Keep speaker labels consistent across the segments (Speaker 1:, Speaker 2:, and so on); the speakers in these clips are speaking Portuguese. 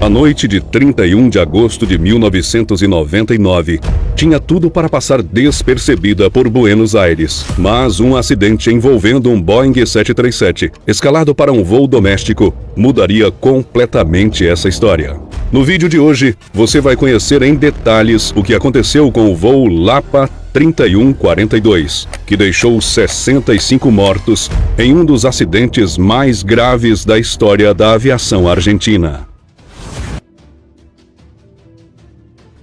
Speaker 1: A noite de 31 de agosto de 1999 tinha tudo para passar despercebida por Buenos Aires, mas um acidente envolvendo um Boeing 737, escalado para um voo doméstico, mudaria completamente essa história. No vídeo de hoje, você vai conhecer em detalhes o que aconteceu com o voo LAPA 3142, que deixou 65 mortos em um dos acidentes mais graves da história da aviação argentina.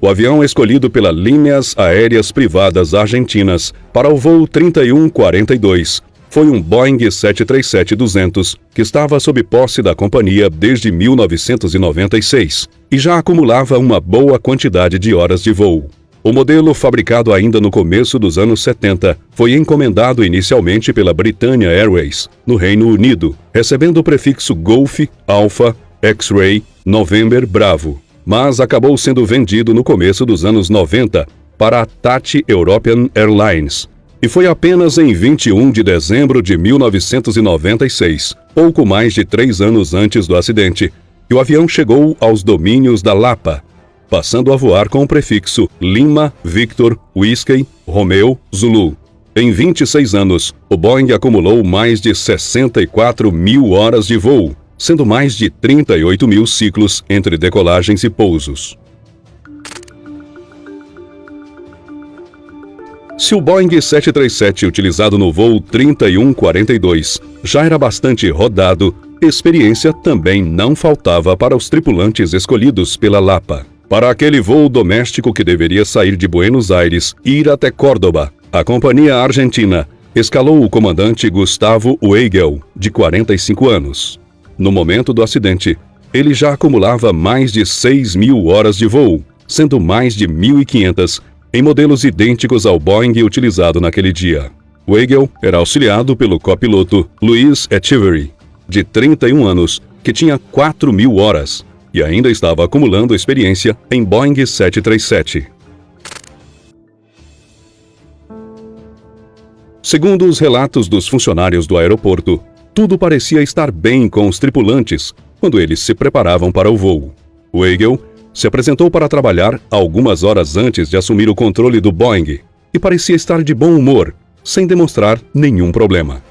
Speaker 1: O avião escolhido pela Linhas Aéreas Privadas Argentinas para o voo 3142 foi um Boeing 737-200 que estava sob posse da companhia desde 1996 e já acumulava uma boa quantidade de horas de voo. O modelo, fabricado ainda no começo dos anos 70, foi encomendado inicialmente pela Britannia Airways, no Reino Unido, recebendo o prefixo Golf, Alpha, X-Ray, November, Bravo, mas acabou sendo vendido no começo dos anos 90 para a TAT European Airlines. E foi apenas em 21 de dezembro de 1996, pouco mais de 3 anos antes do acidente, que o avião chegou aos domínios da LAPA, passando a voar com o prefixo Lima, Victor, Whiskey, Romeo, Zulu. Em 26 anos, o Boeing acumulou mais de 64 mil horas de voo, sendo mais de 38 mil ciclos entre decolagens e pousos. Se o Boeing 737 utilizado no voo 3142 já era bastante rodado, experiência também não faltava para os tripulantes escolhidos pela LAPA. Para aquele voo doméstico que deveria sair de Buenos Aires e ir até Córdoba, a companhia argentina escalou o comandante Gustavo Weigel, de 45 anos. No momento do acidente, ele já acumulava mais de 6 mil horas de voo, sendo mais de 1.500 em modelos idênticos ao Boeing utilizado naquele dia. Weigel era auxiliado pelo copiloto Luiz Echeverry, de 31 anos, que tinha 4 mil horas e ainda estava acumulando experiência em Boeing 737. Segundo os relatos dos funcionários do aeroporto, tudo parecia estar bem com os tripulantes quando eles se preparavam para o voo. Weigel se apresentou para trabalhar algumas horas antes de assumir o controle do Boeing e parecia estar de bom humor, sem demonstrar nenhum problema.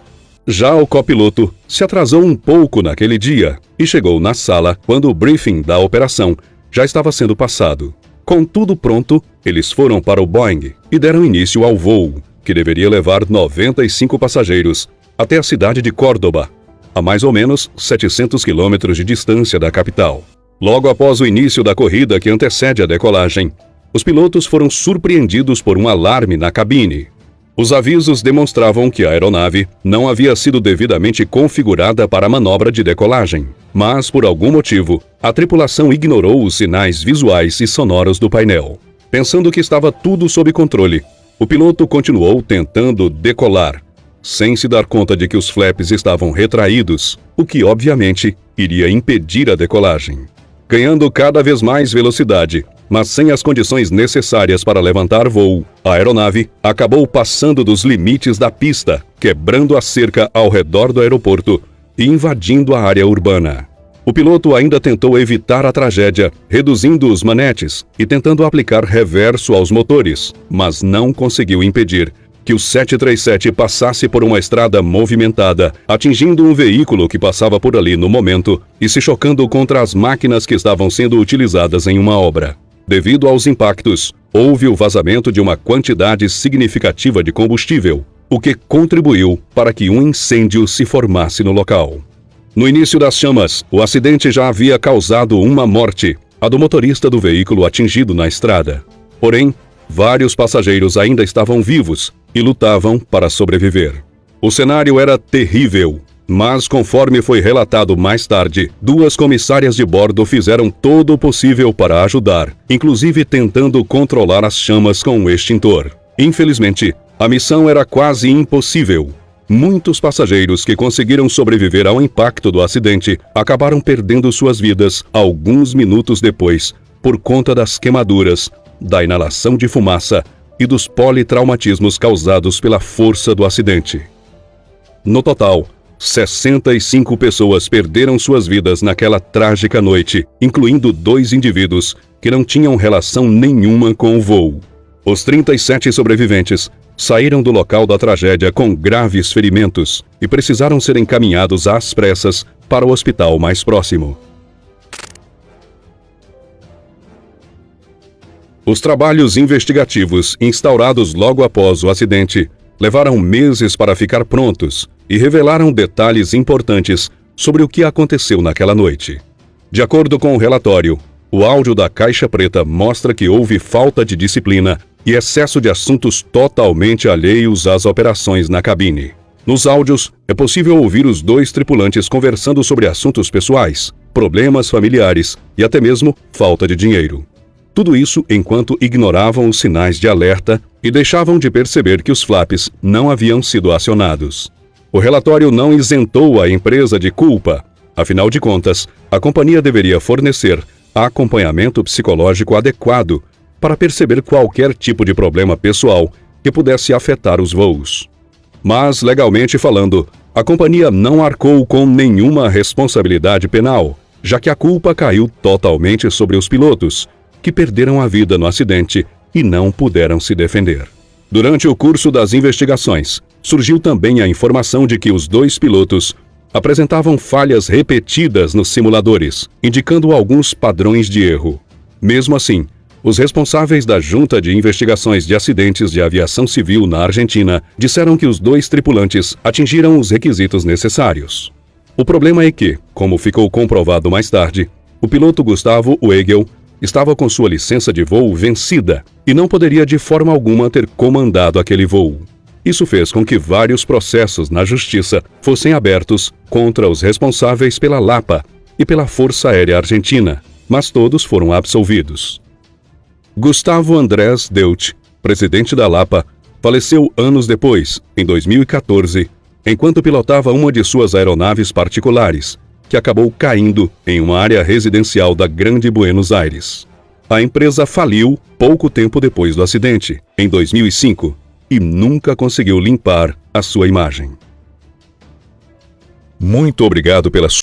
Speaker 1: Já o copiloto se atrasou um pouco naquele dia e chegou na sala quando o briefing da operação já estava sendo passado. Com tudo pronto, eles foram para o Boeing e deram início ao voo, que deveria levar 95 passageiros até a cidade de Córdoba, a mais ou menos 700 quilômetros de distância da capital. Logo após o início da corrida que antecede a decolagem, os pilotos foram surpreendidos por um alarme na cabine. Os avisos demonstravam que a aeronave não havia sido devidamente configurada para a manobra de decolagem, mas, por algum motivo, a tripulação ignorou os sinais visuais e sonoros do painel. Pensando que estava tudo sob controle, o piloto continuou tentando decolar, sem se dar conta de que os flaps estavam retraídos, o que, obviamente, iria impedir a decolagem. Ganhando cada vez mais velocidade, mas sem as condições necessárias para levantar voo, a aeronave acabou passando dos limites da pista, quebrando a cerca ao redor do aeroporto e invadindo a área urbana. O piloto ainda tentou evitar a tragédia, reduzindo os manetes e tentando aplicar reverso aos motores, mas não conseguiu impedir que o 737 passasse por uma estrada movimentada, atingindo um veículo que passava por ali no momento e se chocando contra as máquinas que estavam sendo utilizadas em uma obra. Devido aos impactos, houve o vazamento de uma quantidade significativa de combustível, o que contribuiu para que um incêndio se formasse no local. No início das chamas, o acidente já havia causado uma morte, a do motorista do veículo atingido na estrada. Porém, vários passageiros ainda estavam vivos e lutavam para sobreviver. O cenário era terrível, mas conforme foi relatado mais tarde, 2 comissárias de bordo fizeram todo o possível para ajudar, inclusive tentando controlar as chamas com um extintor. Infelizmente, a missão era quase impossível. Muitos passageiros que conseguiram sobreviver ao impacto do acidente acabaram perdendo suas vidas alguns minutos depois, por conta das queimaduras, da inalação de fumaça e dos politraumatismos causados pela força do acidente. No total, 65 pessoas perderam suas vidas naquela trágica noite, incluindo 2 indivíduos que não tinham relação nenhuma com o voo. Os 37 sobreviventes saíram do local da tragédia com graves ferimentos e precisaram ser encaminhados às pressas para o hospital mais próximo. Os trabalhos investigativos instaurados logo após o acidente levaram meses para ficar prontos e revelaram detalhes importantes sobre o que aconteceu naquela noite. De acordo com o relatório, o áudio da caixa preta mostra que houve falta de disciplina e excesso de assuntos totalmente alheios às operações na cabine. Nos áudios, é possível ouvir os 2 tripulantes conversando sobre assuntos pessoais, problemas familiares e até mesmo falta de dinheiro. Tudo isso enquanto ignoravam os sinais de alerta e deixavam de perceber que os flaps não haviam sido acionados. O relatório não isentou a empresa de culpa. Afinal de contas, a companhia deveria fornecer acompanhamento psicológico adequado para perceber qualquer tipo de problema pessoal que pudesse afetar os voos. Mas, legalmente falando, a companhia não arcou com nenhuma responsabilidade penal, já que a culpa caiu totalmente sobre os pilotos, que perderam a vida no acidente e não puderam se defender. Durante o curso das investigações, surgiu também a informação de que os 2 pilotos apresentavam falhas repetidas nos simuladores, indicando alguns padrões de erro. Mesmo assim, os responsáveis da Junta de Investigações de Acidentes de Aviação Civil na Argentina disseram que os 2 tripulantes atingiram os requisitos necessários. O problema é que, como ficou comprovado mais tarde, o piloto Gustavo Weigel estava com sua licença de voo vencida e não poderia de forma alguma ter comandado aquele voo. Isso fez com que vários processos na justiça fossem abertos contra os responsáveis pela LAPA e pela Força Aérea Argentina, mas todos foram absolvidos. Gustavo Andrés Deutsch, presidente da LAPA, faleceu anos depois, em 2014, enquanto pilotava uma de suas aeronaves particulares, que acabou caindo em uma área residencial da Grande Buenos Aires. A empresa faliu pouco tempo depois do acidente, em 2005, e nunca conseguiu limpar a sua imagem. Muito obrigado pela sua